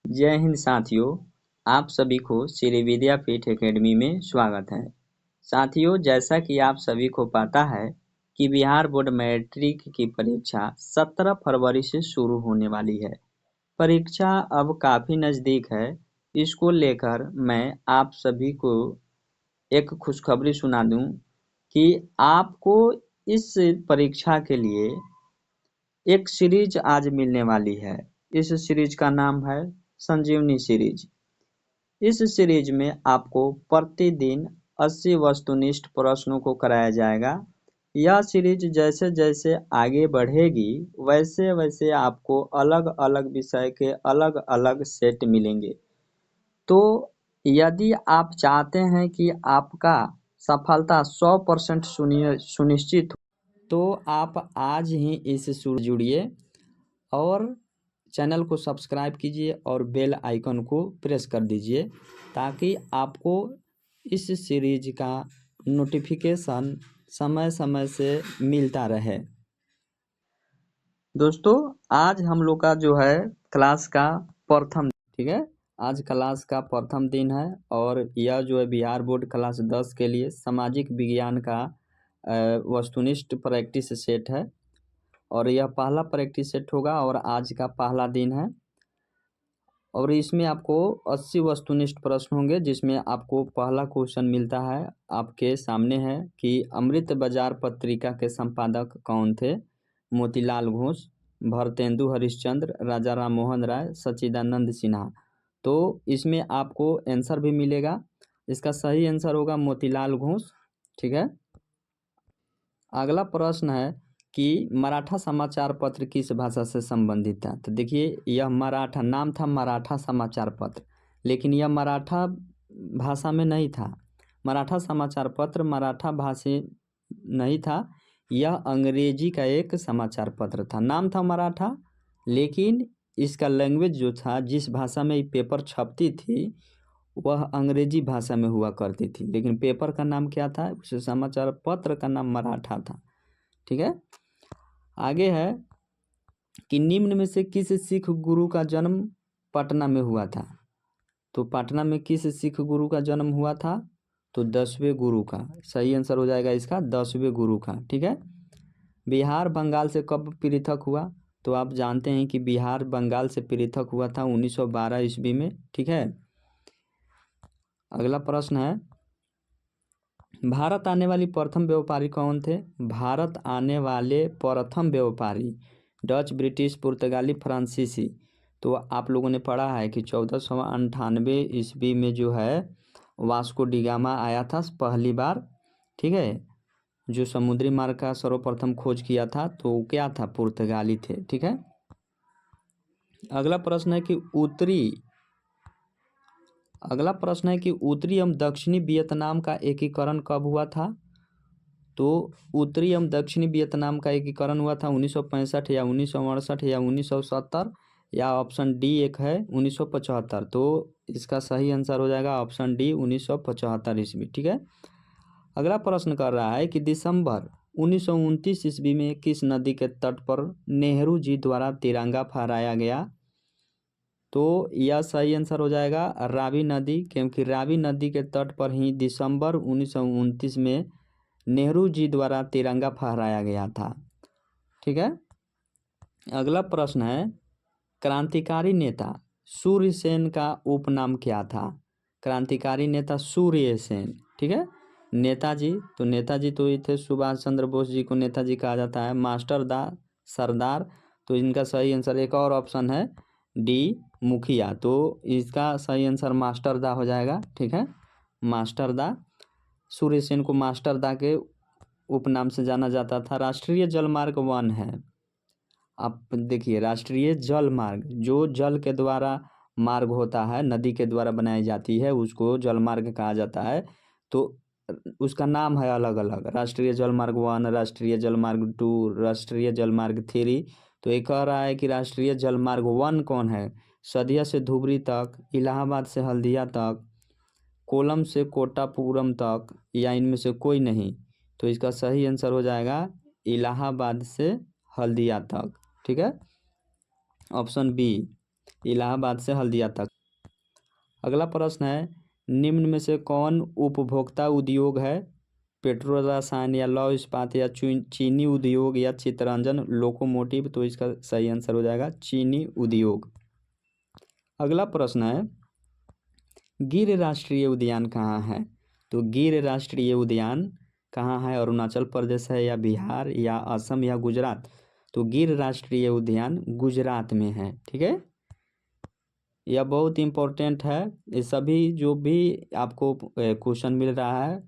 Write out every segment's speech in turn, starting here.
जय हिंद साथियों, आप सभी को श्री विद्यापीठ एकेडमी में स्वागत है। साथियों, जैसा कि आप सभी को पता है कि बिहार बोर्ड मैट्रिक की परीक्षा 17 फरवरी से शुरू होने वाली है। परीक्षा अब काफ़ी नज़दीक है। इसको लेकर मैं आप सभी को एक खुशखबरी सुना दूं कि आपको इस परीक्षा के लिए एक सीरीज आज मिलने वाली है। इस सीरीज का नाम है संजीवनी सीरीज। इस सीरीज में आपको प्रतिदिन 80 वस्तुनिष्ठ प्रश्नों को कराया जाएगा। यह सीरीज जैसे जैसे आगे बढ़ेगी वैसे वैसे आपको अलग अलग विषय के अलग अलग सेट मिलेंगे। तो यदि आप चाहते हैं कि आपका सफलता 100% सुनिश्चित हो, तो आप आज ही इससे जुड़िए और चैनल को सब्सक्राइब कीजिए और बेल आइकन को प्रेस कर दीजिए ताकि आपको इस सीरीज का नोटिफिकेशन समय समय से मिलता रहे। दोस्तों, आज हम लोग का जो है क्लास का प्रथम, ठीक है, आज क्लास का प्रथम दिन है और यह जो है बिहार बोर्ड क्लास 10 के लिए सामाजिक विज्ञान का वस्तुनिष्ठ प्रैक्टिस सेट है और यह पहला प्रैक्टिस सेट होगा और आज का पहला दिन है और इसमें आपको 80 वस्तुनिष्ठ प्रश्न होंगे जिसमें आपको पहला क्वेश्चन मिलता है। आपके सामने है कि अमृत बाजार पत्रिका के संपादक कौन थे? मोतीलाल घोष, भारतेंदु हरिश्चंद्र, राजा राम मोहन राय, सच्चिदानंद सिन्हा। तो इसमें आपको आंसर भी मिलेगा। इसका सही आंसर होगा मोतीलाल घोष, ठीक है। अगला प्रश्न है कि मराठा समाचार पत्र किस भाषा से संबंधित था? तो देखिए, यह मराठा नाम था मराठा समाचार पत्र, लेकिन यह मराठा भाषा में नहीं था। मराठा समाचार पत्र मराठा भाषा नहीं था, यह अंग्रेजी का एक समाचार पत्र था। नाम था मराठा, लेकिन इसका लैंग्वेज जो था, जिस भाषा में ये पेपर छपती थी, वह अंग्रेजी भाषा में हुआ करती थी, लेकिन पेपर का नाम क्या था? उस समाचार पत्र का नाम मराठा था, ठीक है। आगे है कि निम्न में से किस सिख गुरु का जन्म पटना में हुआ था? तो पटना में किस सिख गुरु का जन्म हुआ था? तो 10वें गुरु का। सही आंसर हो जाएगा इसका 10वें गुरु का, ठीक है। बिहार बंगाल से कब पृथक हुआ? तो आप जानते हैं कि बिहार बंगाल से पृथक हुआ था 1912 ईस्वी में, ठीक है। अगला प्रश्न है, भारत आने वाली प्रथम व्यापारी कौन थे? भारत आने वाले प्रथम व्यापारी डच, ब्रिटिश, पुर्तगाली, फ्रांसीसी। तो आप लोगों ने पढ़ा है कि 1498 ईस्वी में जो है वास्को डी गामा आया था पहली बार, ठीक है, जो समुद्री मार्ग का सर्वप्रथम खोज किया था, तो क्या था? पुर्तगाली थे, ठीक है। अगला प्रश्न है कि उत्तरी एवं दक्षिणी वियतनाम का एकीकरण कब हुआ था? तो उत्तरी एवं दक्षिणी वियतनाम का एकीकरण हुआ था 1965 या 1968 या 1970, या ऑप्शन डी एक है 1975। तो इसका सही आंसर हो जाएगा ऑप्शन डी 1975 ईस्वी, ठीक है। अगला प्रश्न कर रहा है कि दिसंबर 1929 ईस्वी में किस नदी के तट पर नेहरू जी द्वारा तिरंगा फहराया गया? तो यह सही आंसर हो जाएगा रावी नदी, क्योंकि रावी नदी के तट पर ही दिसंबर 1929 में नेहरू जी द्वारा तिरंगा फहराया गया था, ठीक है। अगला प्रश्न है, क्रांतिकारी नेता सूर्य सेन का उपनाम क्या था? क्रांतिकारी नेता सूर्य सेन, ठीक है। नेताजी तो ये थे सुभाष चंद्र बोस जी को नेताजी कहा जाता है। मास्टर दा सरदार, तो इनका सही आंसर एक और ऑप्शन है डी मुखिया, तो इसका सही आंसर मास्टर दा हो जाएगा, ठीक है। मास्टर दा, सूर्य सेन को मास्टर दा के उपनाम से जाना जाता था। राष्ट्रीय जलमार्ग 1 है। आप देखिए, राष्ट्रीय जल मार्ग जो जल के द्वारा मार्ग होता है, नदी के द्वारा बनाई जाती है, उसको जल मार्ग कहा जाता है। तो उसका नाम है अलग अलग, राष्ट्रीय जल मार्ग 1, राष्ट्रीय जल मार्ग 2, राष्ट्रीय जल मार्ग 3। तो ये कह रहा है कि राष्ट्रीय जल मार्ग 1 कौन है? सदिया से धुबरी तक, इलाहाबाद से हल्दिया तक, कोलम से कोटापुरम तक, या इनमें से कोई नहीं। तो इसका सही आंसर हो जाएगा इलाहाबाद से हल्दिया तक, ठीक है, ऑप्शन बी। इलाहाबाद से हल्दिया तक। अगला प्रश्न है, निम्न में से कौन उपभोक्ता उद्योग है? पेट्रोल रसायन या लौह इस्पात या चीनी उद्योग या चितरंजन लोकोमोटिव। तो इसका सही आंसर हो जाएगा चीनी उद्योग। अगला प्रश्न है, गिर राष्ट्रीय उद्यान कहाँ है? तो गिर राष्ट्रीय उद्यान कहाँ है? अरुणाचल प्रदेश है या बिहार या असम या गुजरात? तो गिर राष्ट्रीय उद्यान गुजरात में है। ठीक है, यह बहुत इम्पोर्टेंट है। ये सभी जो भी आपको क्वेश्चन मिल रहा है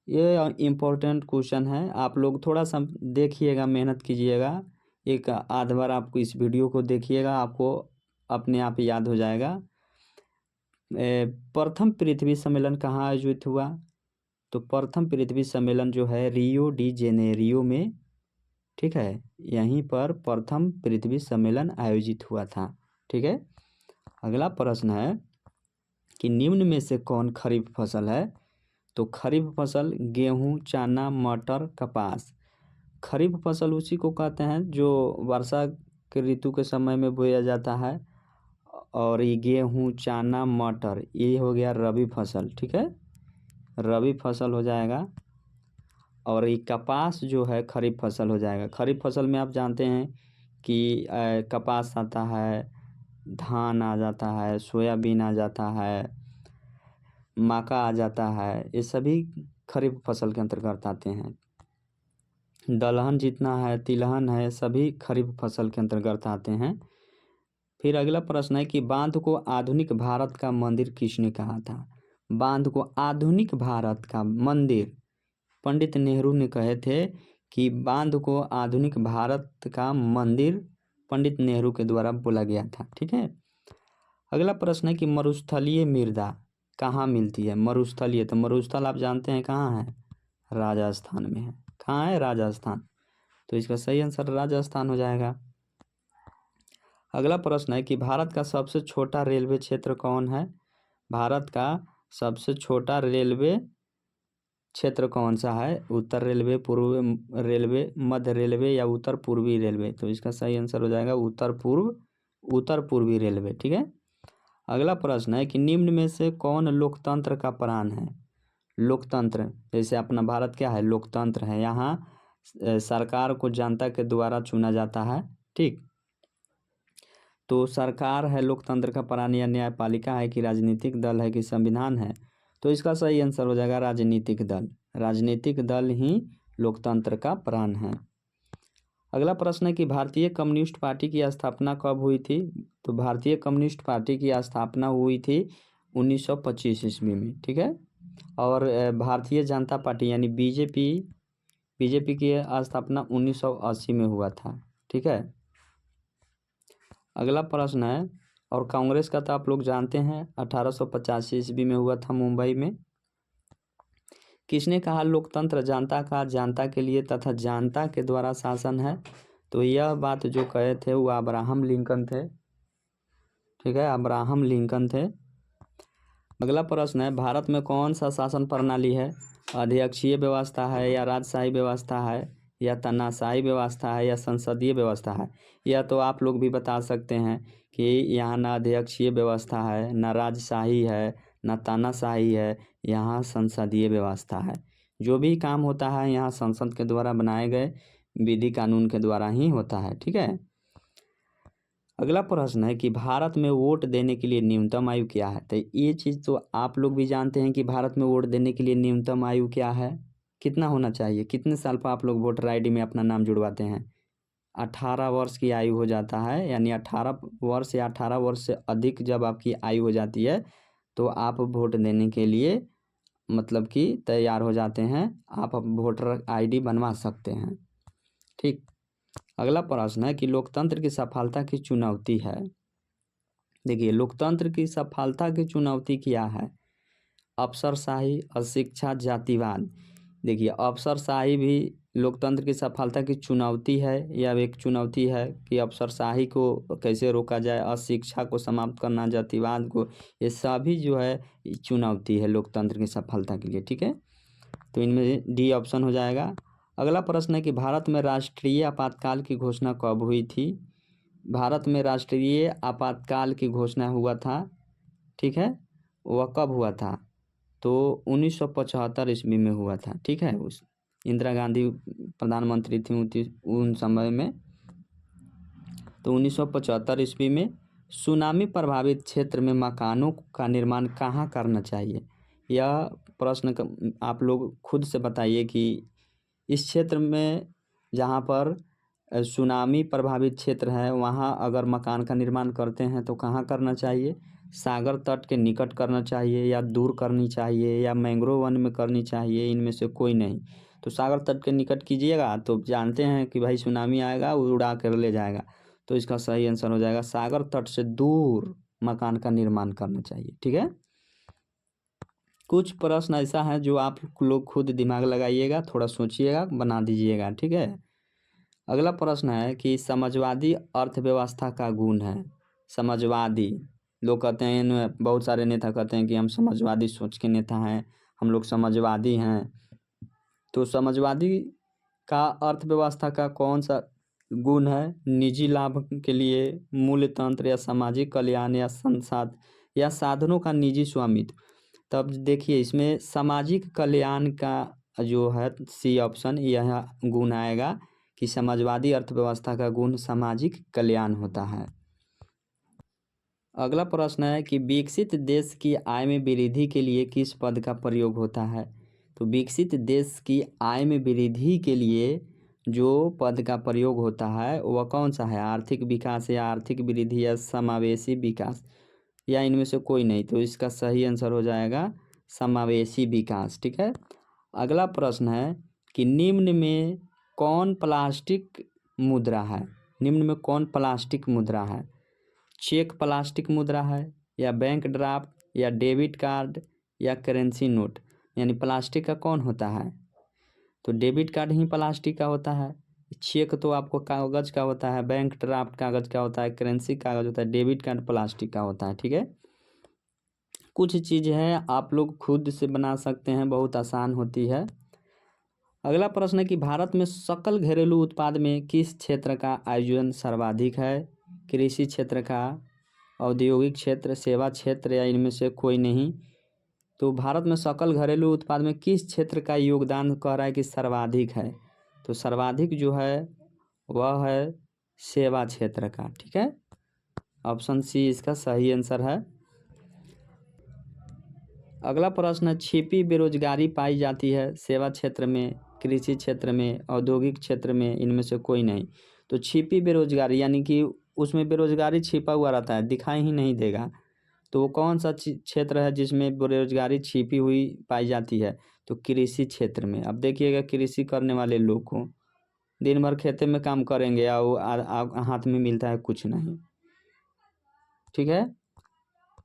ये इम्पोर्टेंट क्वेश्चन है। आप लोग थोड़ा सा देखिएगा, मेहनत कीजिएगा, एक आध बार आपको इस वीडियो को देखिएगा, आपको अपने आप याद हो जाएगा। प्रथम पृथ्वी सम्मेलन कहाँ आयोजित हुआ? तो प्रथम पृथ्वी सम्मेलन जो है रियो डी जेनेरियो में, ठीक है, यहीं पर प्रथम पृथ्वी सम्मेलन आयोजित हुआ था। ठीक है, अगला प्रश्न है कि निम्न में से कौन खरीफ फसल है? तो खरीफ फसल गेहूं, चना, मटर, कपास। खरीफ फसल उसी को कहते हैं जो वर्षा के ऋतु के समय में बोया जाता है। और ये गेहूं, चना, मटर ये हो गया रबी फसल। ठीक है, रबी फसल हो जाएगा। और ये कपास जो है खरीफ फसल हो जाएगा। खरीफ फसल में आप जानते हैं कि कपास आता है, धान आ जाता है, सोयाबीन आ जाता है, मक्का आ जाता है, ये सभी खरीफ फसल के अंतर्गत आते हैं। दलहन जितना है, तिलहन है, सभी खरीफ फसल के अंतर्गत आते हैं। फिर अगला प्रश्न है कि बांध को आधुनिक भारत का मंदिर किसने कहा था? बांध को आधुनिक भारत का मंदिर पंडित नेहरू ने कहे थे कि बांध को आधुनिक भारत का मंदिर पंडित नेहरू के द्वारा बोला गया था। ठीक है, अगला प्रश्न है कि मरुस्थलीय मृदा कहाँ मिलती है? मरुस्थलीय, तो मरुस्थल आप जानते हैं कहाँ है? राजस्थान में है। कहाँ है? राजस्थान। तो इसका सही आंसर राजस्थान हो जाएगा। अगला प्रश्न है कि भारत का सबसे छोटा रेलवे क्षेत्र कौन है? भारत का सबसे छोटा रेलवे क्षेत्र कौन सा है? उत्तर रेलवे, पूर्व रेलवे, मध्य रेलवे या उत्तर पूर्वी रेलवे? तो इसका सही आंसर हो जाएगा उत्तर पूर्वी रेलवे। ठीक है, अगला प्रश्न है कि निम्न में से कौन लोकतंत्र का प्राण है? लोकतंत्र, जैसे अपना भारत क्या है? लोकतंत्र है। यहाँ सरकार को जनता के द्वारा चुना जाता है। ठीक, तो सरकार है लोकतंत्र का प्राण, या न्यायपालिका है कि राजनीतिक दल है कि संविधान है? तो इसका सही आंसर हो जाएगा राजनीतिक दल। राजनीतिक दल ही लोकतंत्र का प्राण है। अगला प्रश्न है कि भारतीय कम्युनिस्ट पार्टी की स्थापना कब हुई थी? तो भारतीय कम्युनिस्ट पार्टी की स्थापना हुई थी 1925 ईस्वी में। ठीक है, और भारतीय जनता पार्टी यानी बीजेपी की स्थापना 1980 में हुआ था। ठीक है, अगला प्रश्न है, और कांग्रेस का तो आप लोग जानते हैं 1885 ईस्वी में हुआ था मुंबई में। किसने कहा लोकतंत्र जनता का, जनता के लिए तथा जनता के द्वारा शासन है? तो यह बात जो कहे थे वो अब्राहम लिंकन थे। ठीक है, अब्राहम लिंकन थे। अगला प्रश्न है, भारत में कौन सा शासन प्रणाली है? अध्यक्षीय व्यवस्था है या राजशाही व्यवस्था है या तानाशाही व्यवस्था है या संसदीय व्यवस्था है? यह तो आप लोग भी बता सकते हैं कि यहाँ ना अध्यक्षीय व्यवस्था है, ना राजशाही है, ना तानाशाही है, यहाँ संसदीय व्यवस्था है। जो भी काम होता है यहाँ संसद के द्वारा बनाए गए विधि कानून के द्वारा ही होता है। ठीक है, अगला प्रश्न है कि भारत में वोट देने के लिए न्यूनतम आयु क्या है? तो ये चीज़ तो आप लोग भी जानते हैं कि भारत में वोट देने के लिए न्यूनतम आयु क्या है, कितना होना चाहिए? कितने साल पर आप लोग वोटर आईडी में अपना नाम जुड़वाते हैं? 18 वर्ष की आयु हो जाता है, यानी 18 वर्ष या 18 वर्ष से अधिक जब आपकी आयु हो जाती है तो आप वोट देने के लिए मतलब कि तैयार हो जाते हैं, आप वोटर आईडी बनवा सकते हैं। ठीक, अगला प्रश्न है कि लोकतंत्र की सफलता की चुनौती है। देखिए, लोकतंत्र की सफलता की चुनौती क्या है? अफसरशाही, अशिक्षा, जातिवाद। देखिए, अफसरशाही भी लोकतंत्र की सफलता की चुनौती है। यह एक चुनौती है कि अफसरशाही को कैसे रोका जाए, अशिक्षा को समाप्त करना, जातिवाद को, ये सभी जो है चुनौती है लोकतंत्र की सफलता के लिए। ठीक है, तो इनमें डी ऑप्शन हो जाएगा। अगला प्रश्न है कि भारत में राष्ट्रीय आपातकाल की घोषणा कब हुई थी? भारत में राष्ट्रीय आपातकाल की घोषणा हुआ था, ठीक है, वह कब हुआ था? तो 1975 ईस्वी में हुआ था, ठीक है। उस इंदिरा गांधी प्रधानमंत्री थी उन समय में। तो 1975 ईस्वी में सुनामी प्रभावित क्षेत्र में मकानों का निर्माण कहाँ करना चाहिए? यह प्रश्न आप लोग खुद से बताइए कि इस क्षेत्र में जहाँ पर सुनामी प्रभावित क्षेत्र है वहाँ अगर मकान का निर्माण करते हैं तो कहाँ करना चाहिए? सागर तट के निकट करना चाहिए या दूर करनी चाहिए या मैंग्रोव वन में करनी चाहिए? इनमें से कोई नहीं। तो सागर तट के निकट कीजिएगा तो जानते हैं कि भाई सुनामी आएगा वो उड़ा कर ले जाएगा। तो इसका सही आंसर हो जाएगा सागर तट से दूर मकान का निर्माण करना चाहिए, ठीक है। कुछ प्रश्न ऐसा है जो आप लोग खुद दिमाग लगाइएगा, थोड़ा सोचिएगा, बना दीजिएगा, ठीक है। अगला प्रश्न है कि समाजवादी अर्थव्यवस्था का गुण है। समाजवादी लोग कहते हैं, बहुत सारे नेता कहते हैं कि हम समाजवादी सोच के नेता हैं, हम लोग समाजवादी हैं। तो समाजवादी का अर्थव्यवस्था का कौन सा गुण है? निजी लाभ के लिए मूल्य तंत्र या सामाजिक कल्याण या या साधनों का निजी स्वामित्व। तब देखिए इसमें सामाजिक कल्याण का जो है सी ऑप्शन यह गुण आएगा कि समाजवादी अर्थव्यवस्था का गुण सामाजिक कल्याण होता है। अगला प्रश्न है कि विकसित देश की आय में वृद्धि के लिए किस पद का प्रयोग होता है? तो विकसित देश की आय में वृद्धि के लिए जो पद का प्रयोग होता है वह कौन सा है? आर्थिक विकास या आर्थिक वृद्धि या समावेशी विकास या इनमें से कोई नहीं। तो इसका सही आंसर हो जाएगा समावेशी विकास, ठीक है। अगला प्रश्न है कि निम्न में कौन प्लास्टिक मुद्रा है? निम्न में कौन प्लास्टिक मुद्रा है? चेक प्लास्टिक मुद्रा है या बैंक ड्राफ्ट या डेबिट कार्ड या करेंसी नोट? यानी प्लास्टिक का कौन होता है? तो डेबिट कार्ड ही प्लास्टिक का होता है, चेक तो आपको कागज़ का होता है, बैंक ड्राफ्ट कागज़ का होता है, करेंसी कागज़ होता है, डेबिट कार्ड प्लास्टिक का होता है, ठीक है। कुछ चीज़ है आप लोग खुद से बना सकते हैं, बहुत आसान होती है। अगला प्रश्न है कि भारत में सकल घरेलू उत्पाद में किस क्षेत्र का आयोजन सर्वाधिक है? कृषि क्षेत्र का, औद्योगिक क्षेत्र, सेवा क्षेत्र या इनमें से कोई नहीं। तो भारत में सकल घरेलू उत्पाद में किस क्षेत्र का योगदान कह रहा है कि सर्वाधिक है? तो सर्वाधिक जो है वह है सेवा क्षेत्र का, ठीक है। ऑप्शन सी इसका सही आंसर है। अगला प्रश्न है छिपी बेरोजगारी पाई जाती है सेवा क्षेत्र में, कृषि क्षेत्र में, औद्योगिक क्षेत्र में, इनमें से कोई नहीं। तो छिपी बेरोजगारी यानी कि उसमें बेरोजगारी छिपा हुआ रहता है, दिखाई ही नहीं देगा। तो वो कौन सा क्षेत्र है जिसमें बेरोजगारी छिपी हुई पाई जाती है? तो कृषि क्षेत्र में। अब देखिएगा कृषि करने वाले लोग को दिन भर खेते में काम करेंगे और हाथ में मिलता है कुछ नहीं, ठीक है।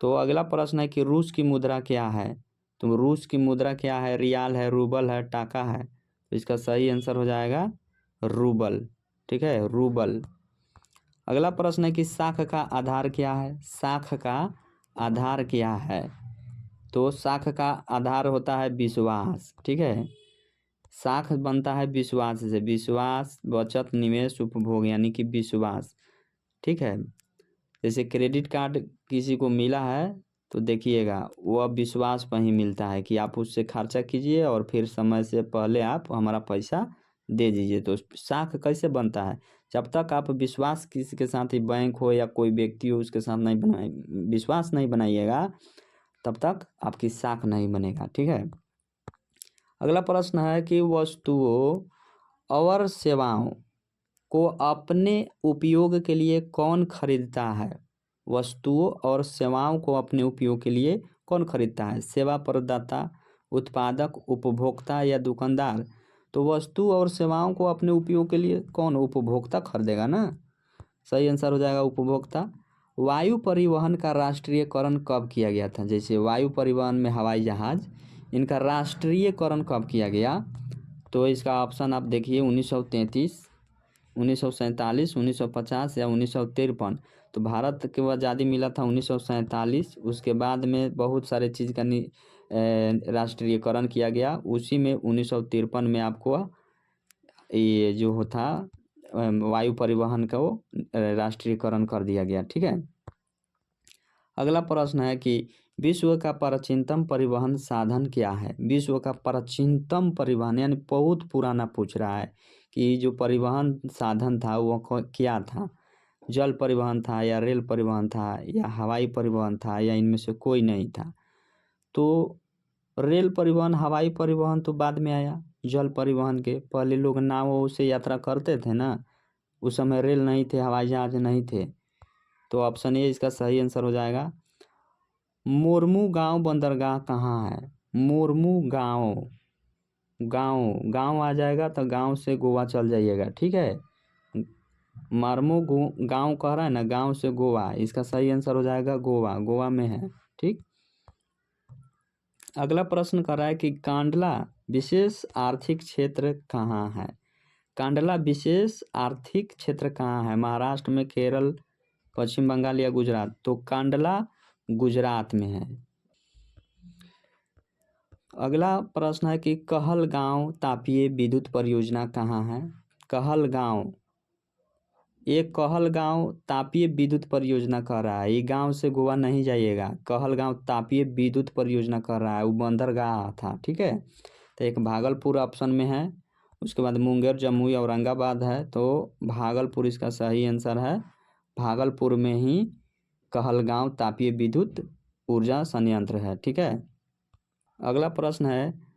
तो अगला प्रश्न है कि रूस की मुद्रा क्या है? तो रूस की मुद्रा क्या है? रियाल है, रूबल है, टाका है? तो इसका सही आंसर हो जाएगा रूबल, ठीक है, रूबल। अगला प्रश्न है कि साख का आधार क्या है? साख का आधार क्या है? तो साख का आधार होता है विश्वास, ठीक है। साख बनता है विश्वास से, विश्वास, बचत, निवेश, उपभोग, यानी कि विश्वास, ठीक है। जैसे क्रेडिट कार्ड किसी को मिला है तो देखिएगा वह विश्वास पर ही मिलता है कि आप उससे खर्चा कीजिए और फिर समय से पहले आप हमारा पैसा दे दीजिए। तो साख कैसे बनता है? जब तक आप विश्वास किसी के साथ ही, बैंक हो या कोई व्यक्ति हो, उसके साथ नहीं बनाए, विश्वास नहीं बनाइएगा तब तक आपकी साख नहीं बनेगा, ठीक है। अगला प्रश्न है कि वस्तुओं और सेवाओं को अपने उपयोग के लिए कौन खरीदता है? वस्तुओं और सेवाओं को अपने उपयोग के लिए कौन खरीदता है? सेवा प्रदाता, उत्पादक, उपभोक्ता या दुकानदार? तो वस्तु और सेवाओं को अपने उपयोग के लिए कौन? उपभोक्ता खरीदेगा ना। सही आंसर हो जाएगा उपभोक्ता। वायु परिवहन का राष्ट्रीयकरण कब किया गया था? जैसे वायु परिवहन में हवाई जहाज़, इनका राष्ट्रीयकरण कब किया गया? तो इसका ऑप्शन आप देखिए 1933, 1947, 1950 या 1953। तो भारत को आज़ादी मिला था 1947। उसके बाद में बहुत सारे चीज़ का राष्ट्रीयकरण किया गया। उसी में 1953 में आपको ये जो था वायु परिवहन को राष्ट्रीयकरण कर दिया गया। ठीक है। अगला प्रश्न है कि विश्व का प्राचीनतम परिवहन साधन क्या है। विश्व का प्राचीनतम परिवहन यानी बहुत पुराना पूछ रहा है कि जो परिवहन साधन था वो क्या था। जल परिवहन था या रेल परिवहन था या हवाई परिवहन था या इनमें से कोई नहीं था। तो रेल परिवहन हवाई परिवहन तो बाद में आया। जल परिवहन के पहले लोग नावों से यात्रा करते थे ना, उस समय रेल नहीं थे, हवाई जहाज नहीं थे। तो ऑप्शन ए इसका सही आंसर हो जाएगा। मोरमू गांव बंदरगाह कहाँ है। मोरमू गांव, गांव गांव आ जाएगा तो गांव से गोवा चल जाइएगा। ठीक है। मारमो गांव कह रहा है ना, गांव से गोवा, इसका सही आंसर हो जाएगा गोवा, गोवा में है। ठीक। अगला प्रश्न कर रहा है कि कांडला विशेष आर्थिक क्षेत्र कहाँ है। कांडला विशेष आर्थिक क्षेत्र कहाँ है। महाराष्ट्र में, केरल, पश्चिम बंगाल या गुजरात। तो कांडला गुजरात में है। अगला प्रश्न है कि कहलगांव तापीय विद्युत परियोजना कहाँ है। कहलगांव, ये कहलगांव तापीय विद्युत परियोजना कर रहा है। ये गांव से गोवा नहीं जाइएगा, कहलगांव तापीय विद्युत परियोजना कर रहा है, वो बंदरगाह था। ठीक है। तो एक भागलपुर ऑप्शन में है, उसके बाद मुंगेर, जमुई, औरंगाबाद है। तो भागलपुर इसका सही आंसर है। भागलपुर में ही कहलगांव तापीय विद्युत ऊर्जा संयंत्र है। ठीक है। अगला प्रश्न है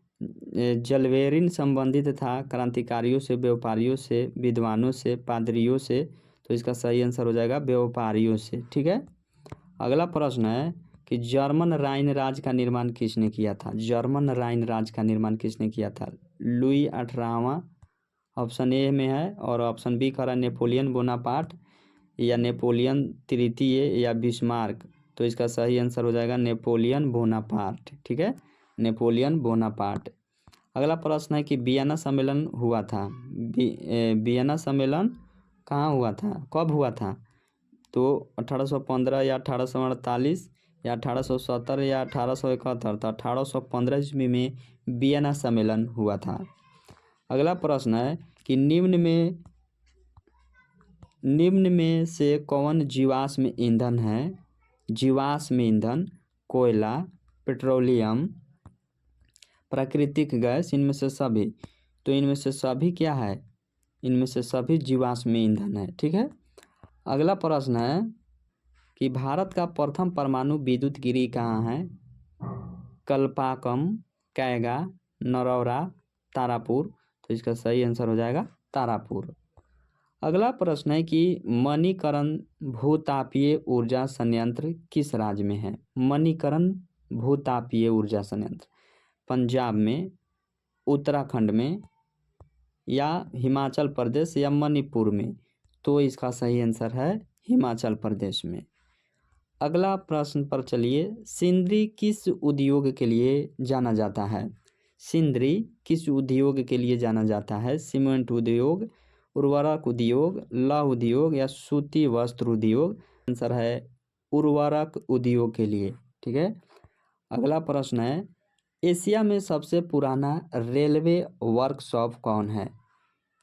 जलवेरिन संबंधित था क्रांतिकारियों से, व्यापारियों से, विद्वानों से, पादरियों से। तो इसका सही आंसर हो जाएगा व्यापारियों से। ठीक है। अगला प्रश्न है कि जर्मन राइन राज्य का निर्माण किसने किया था। जर्मन राइन राज्य का निर्माण किसने किया था। लुई 18वां ऑप्शन ए में है, और ऑप्शन बी कह रहा है नेपोलियन बोनापार्ट या नेपोलियन तृतीय या बिस्मार्क। तो इसका सही आंसर हो जाएगा नेपोलियन बोनापार्ट। ठीक है, नेपोलियन बोनापार्ट। अगला प्रश्न है कि वियना सम्मेलन हुआ था। वियना सम्मेलन कहाँ हुआ था, कब हुआ था। तो 1815 या 1848 या 1870 या 1871। तो 1815 ईस्वी में वियना सम्मेलन हुआ था। अगला प्रश्न है कि निम्न में से कौन जीवाश्म ईंधन है। जीवाश्म ईंधन कोयला, पेट्रोलियम, प्राकृतिक गैस, इनमें से सभी। तो इनमें से सभी क्या है, इनमें से सभी जीवाश्म ईंधन है। ठीक है। अगला प्रश्न है कि भारत का प्रथम परमाणु विद्युत गिरी कहाँ है। कल्पाकम, कैगा, नरौरा, तारापुर। तो इसका सही आंसर हो जाएगा तारापुर। अगला प्रश्न है कि मणिकरण भूतापीय ऊर्जा संयंत्र किस राज्य में है। मणिकरण भूतापीय ऊर्जा संयंत्र पंजाब में, उत्तराखंड में या हिमाचल प्रदेश या मणिपुर में। तो इसका सही आंसर है हिमाचल प्रदेश में। अगला प्रश्न पर चलिए, सिंदरी किस उद्योग के लिए जाना जाता है। सिंदरी किस उद्योग के लिए जाना जाता है। सीमेंट उद्योग, उर्वरक उद्योग, लौह उद्योग या सूती वस्त्र उद्योग। आंसर है उर्वरक उद्योग के लिए। ठीक है। अगला प्रश्न है, एशिया में सबसे पुराना रेलवे वर्कशॉप कौन है।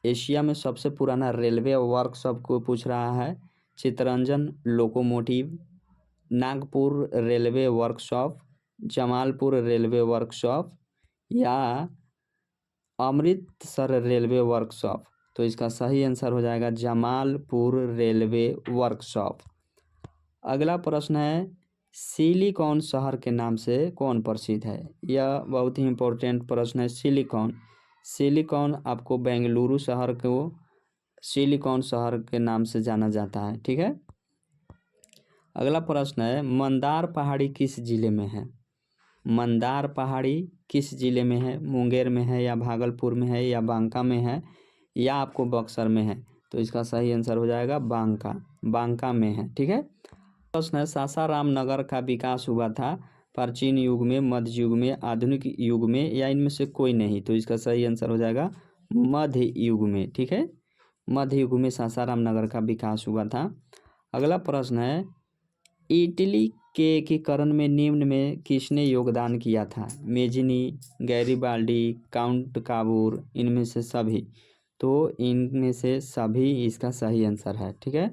एशिया में सबसे पुराना रेलवे वर्कशॉप को पूछ रहा है। Chittaranjan locomotive, Nagpur railway workshop, Jamalpur railway workshop या अमृतसर रेलवे वर्कशॉप। तो इसका सही आंसर हो जाएगा जमालपुर रेलवे वर्कशॉप। अगला प्रश्न है, सिलिकॉन शहर के नाम से कौन प्रसिद्ध है। यह बहुत ही इम्पोर्टेंट प्रश्न है। सिलिकॉन आपको बेंगलुरु शहर को सिलिकॉन शहर के नाम से जाना जाता है। ठीक है। अगला प्रश्न है, मंदार पहाड़ी किस जिले में है। मंदार पहाड़ी किस जिले में है। मुंगेर में है या भागलपुर में है या बांका में है या आपको बक्सर में है। तो इसका सही आंसर हो जाएगा बांका में है। ठीक है। प्रश्न है, सासाराम नगर का विकास हुआ था प्राचीन युग में, मध्य युग में, आधुनिक युग में या इनमें से कोई नहीं। तो इसका सही आंसर हो जाएगा मध्य युग में। ठीक है, मध्य युग में सासाराम नगर का विकास हुआ था। अगला प्रश्न है, इटली के एकीकरण में निम्न में किसने योगदान किया था। मेजिनी, गैरिबाल्डी, काउंट काबूर, इनमें से सभी। तो इनमें से सभी इसका सही आंसर है। ठीक है,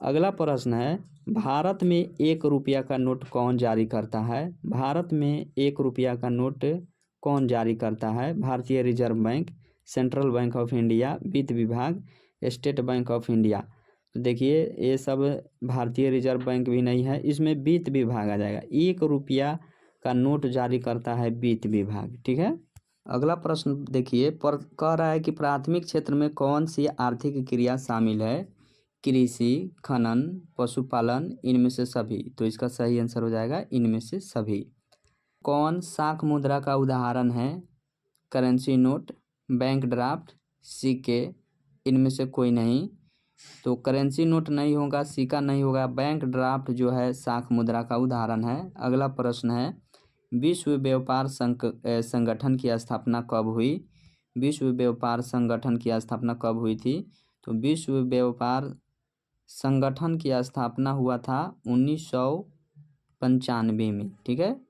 अगला प्रश्न है, भारत में 1 रुपया का नोट कौन जारी करता है? भारत में 1 रुपया का नोट कौन जारी करता है? भारतीय reserve bank, central bank of India, वित्त विभाग, स्टेट बैंक ऑफ इंडिया। तो देखिए ये सब भारतीय रिजर्व बैंक भी नहीं है, इसमें वित्त विभाग आ जाएगा। 1 रुपया का नोट जारी करता है वित्त विभाग। ठीक है, अगला प्रश्न देखिए, पर कह रहा है कि प्राथमिक क्षेत्र में कौन सी आर्थिक क्रिया शामिल है? कृषि, खनन, पशुपालन, इनमें से सभी। तो इसका सही आंसर हो जाएगा इनमें से सभी। कौन साख मुद्रा का उदाहरण है? करेंसी नोट, बैंक ड्राफ्ट, सिक्के, इनमें से कोई नहीं। तो करेंसी नोट नहीं होगा, सिक्का नहीं होगा, बैंक ड्राफ्ट जो है साख मुद्रा का उदाहरण है। अगला प्रश्न है, विश्व व्यापार संगठन की स्थापना कब हुई? विश्व व्यापार संगठन की स्थापना कब हुई थी? तो विश्व व्यापार संगठन की स्थापना हुआ था 1995 में। ठीक है,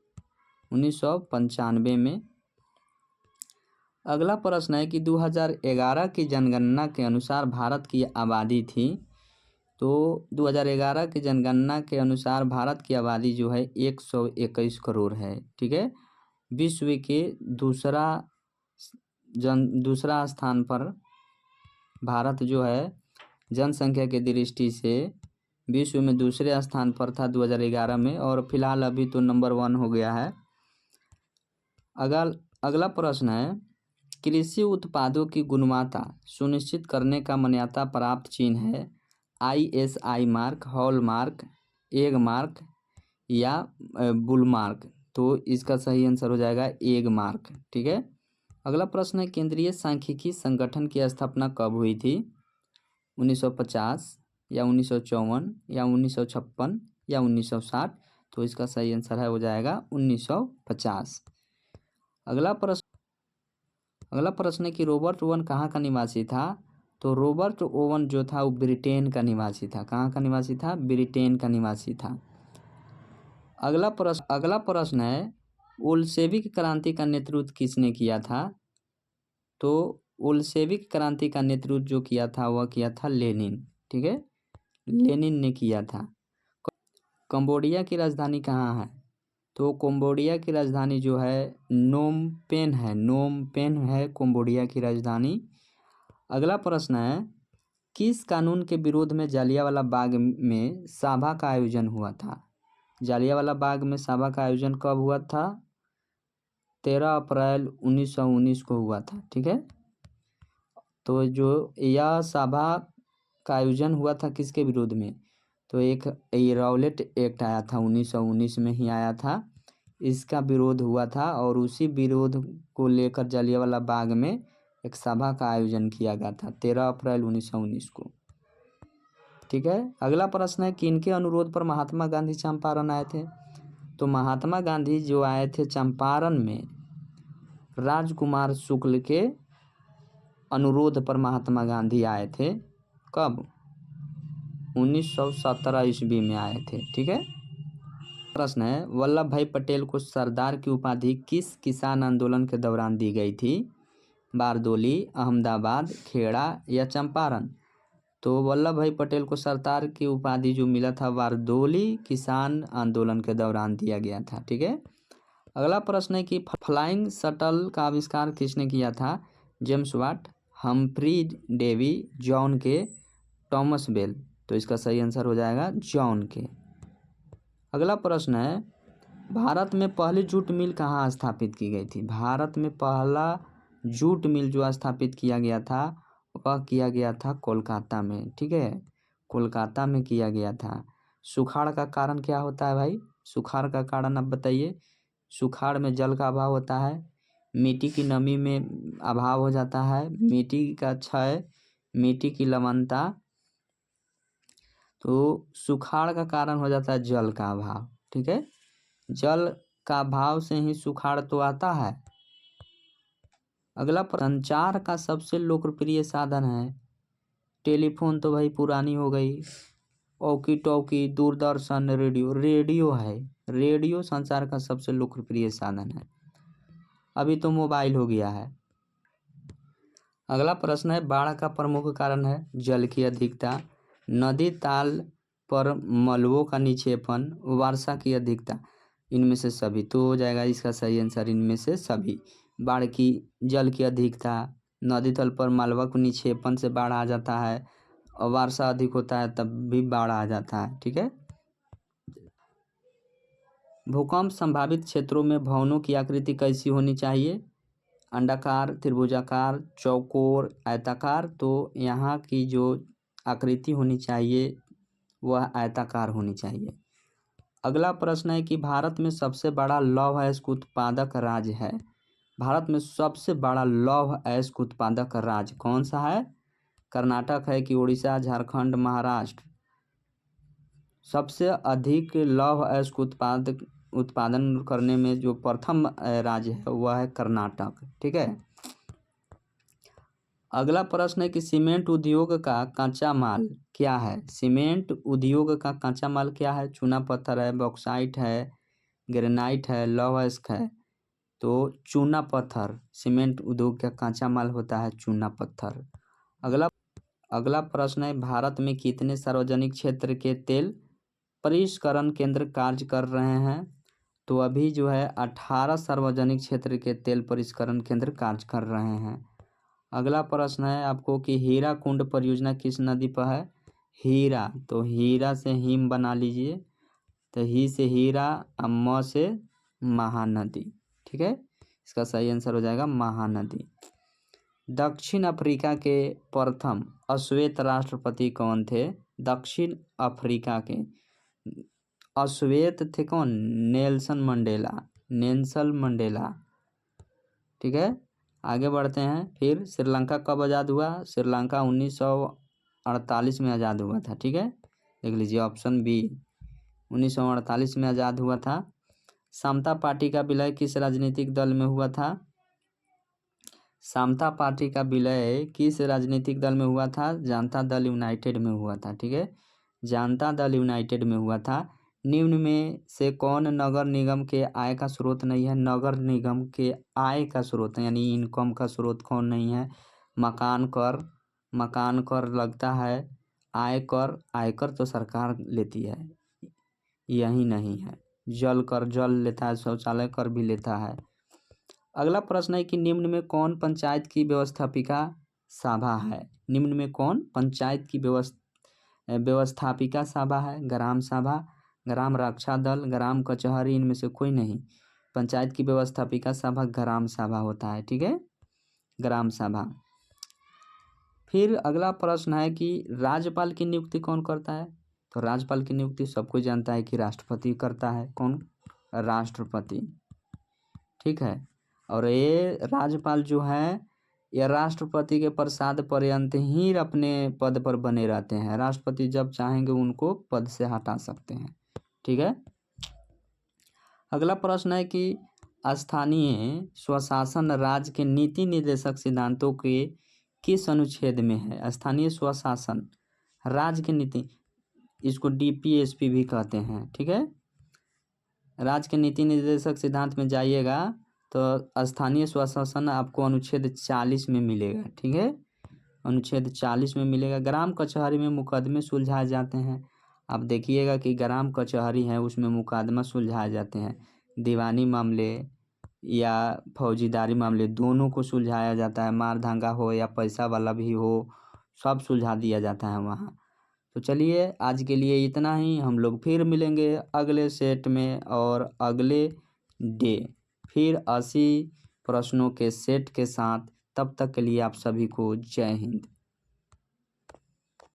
1995 में। अगला प्रश्न है कि 2011 की जनगणना के अनुसार भारत की आबादी थी। तो 2011 की जनगणना के अनुसार भारत की आबादी जो है 121 करोड़ है। ठीक है, विश्व के दूसरा स्थान पर भारत जो है जनसंख्या की दृष्टि से विश्व में दूसरे स्थान पर था 2011 में, और फिलहाल अभी तो नंबर 1 हो गया है। अगला प्रश्न है, कृषि उत्पादों की गुणवत्ता सुनिश्चित करने का मान्यता प्राप्त चिन्ह है? ISI mark, hall mark, egg mark या बुल मार्क। तो इसका सही आंसर हो जाएगा एग मार्क। ठीक है, अगला प्रश्न है, केंद्रीय सांख्यिकी संगठन की स्थापना कब हुई थी? 1950 या 1954 या 1956 या 1960। तो इसका सही आंसर है हो जाएगा 1950। अगला प्रश्न है कि रॉबर्ट ओवन कहाँ का निवासी था? तो रॉबर्ट ओवन जो था वो ब्रिटेन का निवासी था। कहाँ का निवासी था? ब्रिटेन का निवासी था। अगला प्रश्न है, बोल्शेविक क्रांति का नेतृत्व किसने किया था? तो बोल्शेविक क्रांति का नेतृत्व जो किया था वह किया था लेनिन। ठीक है, लेनिन ने किया था। कंबोडिया की राजधानी कहाँ है? तो कंबोडिया की राजधानी जो है नोम पेन है। नोम पेन है कंबोडिया की राजधानी। अगला प्रश्न है, किस कानून के विरोध में जालियांवाला बाग में सभा का आयोजन हुआ था? जालियांवाला बाग में सभा का आयोजन कब हुआ था? 13 अप्रैल 1919 को हुआ था। ठीक है, तो जो यह सभा का आयोजन हुआ था किसके विरोध में? तो एक रॉलेट एक्ट आया था 1919 में ही आया था, इसका विरोध हुआ था, और उसी विरोध को लेकर जालियांवाला बाग में एक सभा का आयोजन किया गया था 13 अप्रैल 1919 को। ठीक है, अगला प्रश्न है, किनके अनुरोध पर महात्मा गांधी चंपारण आए थे? तो महात्मा गांधी जो आए थे चंपारण में राजकुमार शुक्ल के अनुरोध पर महात्मा गांधी आए थे। कब? 1917 ईस्वी में आए थे। ठीक है, प्रश्न है, वल्लभ भाई पटेल को सरदार की उपाधि किस किसान आंदोलन के दौरान दी गई थी? बारदोली, अहमदाबाद, खेड़ा या चंपारण। तो वल्लभ भाई पटेल को सरदार की उपाधि जो मिला था बारदोली किसान आंदोलन के दौरान दिया गया था। ठीक है, अगला प्रश्न है कि फ्लाइंग शटल का आविष्कार किसने किया था? James Watt, Humphry Davy, John Kay, Thomas Bell. तो इसका सही आंसर हो जाएगा जॉन के। अगला प्रश्न है, भारत में पहली जूट मिल कहाँ स्थापित की गई थी? भारत में पहला जूट मिल जो स्थापित किया गया था वह किया गया था कोलकाता में। ठीक है, कोलकाता में किया गया था। सुखाड़ का कारण क्या होता है भाई? सुखाड़ का कारण आप बताइए। सुखाड़ में जल का अभाव होता है, मिट्टी की नमी में अभाव हो जाता है, मिट्टी का क्षय, मिट्टी की लवणता। तो सुखाड़ का कारण हो जाता है जल का अभाव। ठीक है, जल का अभाव से ही सुखाड़ तो आता है। अगला संचार का सबसे लोकप्रिय साधन है? टेलीफोन तो भाई पुरानी हो गई, वॉकी टॉकी, दूरदर्शन, रेडियो है। रेडियो संचार का सबसे लोकप्रिय साधन है। अभी तो मोबाइल हो गया है। अगला प्रश्न है, बाढ़ का प्रमुख कारण है जल की अधिकता, नदी ताल पर मलबों का निक्षेपण, वर्षा की अधिकता। इनमें से सभी। तो हो जाएगा इसका सही आंसर इनमें से सभी। बाढ़ की जल की अधिकता, नदी तल पर मलबा को निक्षेपण से बाढ़ आ जाता है, और वर्षा अधिक होता है तब भी बाढ़ आ जाता है। ठीक है। भूकंप संभावित क्षेत्रों में भवनों की आकृति कैसी होनी चाहिए? अंडाकार, त्रिभुजाकार, चौकोर, आयताकार। तो यहाँ की जो आकृति होनी चाहिए वह आयताकार होनी चाहिए। अगला प्रश्न है कि भारत में सबसे बड़ा लौह अयस्क उत्पादक राज्य है। भारत में सबसे बड़ा लौह अयस्क उत्पादक राज्य कौन सा है? कर्नाटक है कि उड़ीसा, झारखंड, महाराष्ट्र? सबसे अधिक लौह अयस्क उत्पादन करने में जो प्रथम राज्य है वह है कर्नाटक। ठीक है। अगला प्रश्न है कि सीमेंट उद्योग का कच्चा माल क्या है? सीमेंट उद्योग का कच्चा माल क्या है? चूना पत्थर है, बॉक्साइट है, ग्रेनाइट है, लौह अयस्क है। तो चूना पत्थर सीमेंट उद्योग का कच्चा माल होता है, चूना पत्थर। अगला प्रश्न है, भारत में कितने सार्वजनिक क्षेत्र के तेल परिष्करण केंद्र कार्य कर रहे हैं? तो अभी जो है 18 सार्वजनिक क्षेत्र के तेल परिष्करण केंद्र कार्य कर रहे हैं। अगला प्रश्न है आपको कि हीरा कुंड परियोजना किस नदी पर है? हीरा, तो हीरा से हिम बना लीजिए, तो ही से हीरा, म से महानदी। ठीक है। इसका सही आंसर हो जाएगा महानदी। दक्षिण अफ्रीका के प्रथम अश्वेत राष्ट्रपति कौन थे? दक्षिण अफ्रीका के अश्वेत थे कौन? Nelson Mandela. ठीक है। आगे बढ़ते हैं। फिर श्रीलंका कब आज़ाद हुआ? श्रीलंका 1948 में आज़ाद हुआ था। ठीक है। देख लीजिए ऑप्शन बी, 1948 में आज़ाद हुआ था। समता पार्टी का विलय किस राजनीतिक दल में हुआ था? समता पार्टी का विलय किस राजनीतिक दल में हुआ था? जनता दल यूनाइटेड में हुआ था। ठीक है। जनता दल यूनाइटेड में हुआ था। निम्न में से कौन नगर निगम के आय का स्रोत नहीं है? नगर निगम के आय का स्रोत यानी इनकम का स्रोत कौन नहीं है? मकान कर लगता है। आयकर तो सरकार लेती है, यही नहीं है। जल लेता है, शौचालय कर भी लेता है। अगला प्रश्न है कि निम्न में कौन पंचायत की व्यवस्थापिका सभा है? निम्न में कौन पंचायत की व्यवस्थापिका सभा है? ग्राम सभा, ग्राम रक्षा दल, ग्राम कचहरी, इनमें से कोई नहीं। पंचायत की व्यवस्थापिका सभा ग्राम सभा होता है। ठीक है, ग्राम सभा। फिर अगला प्रश्न है कि राज्यपाल की नियुक्ति कौन करता है? तो राज्यपाल की नियुक्ति सबको जानता है कि राष्ट्रपति करता है। कौन? राष्ट्रपति। ठीक है। और ये राज्यपाल जो है यह राष्ट्रपति के प्रसाद पर्यंत ही अपने पद पर बने रहते हैं। राष्ट्रपति जब चाहेंगे उनको पद से हटा सकते हैं। ठीक है। अगला प्रश्न है कि स्थानीय स्वशासन राज्य के नीति निर्देशक सिद्धांतों के किस अनुच्छेद में है? स्थानीय स्वशासन राज्य की नीति, इसको DPSP भी कहते हैं। ठीक है। राज्य के नीति निर्देशक सिद्धांत में जाइएगा तो स्थानीय स्वशासन आपको अनुच्छेद 40 में मिलेगा। ठीक है, अनुच्छेद 40 में मिलेगा। ग्राम कचहरी में मुकदमे सुलझाए जाते हैं। आप देखिएगा कि ग्राम कचहरी है उसमें मुकदमा सुलझाए जाते हैं। दीवानी मामले या फौजीदारी मामले दोनों को सुलझाया जाता है। मार धांगा हो या पैसा वाला भी हो, सब सुलझा दिया जाता है वहाँ। तो चलिए आज के लिए इतना ही। हम लोग फिर मिलेंगे अगले सेट में और अगले डे फिर 80 प्रश्नों के सेट के साथ। तब तक के लिए आप सभी को जय हिंद।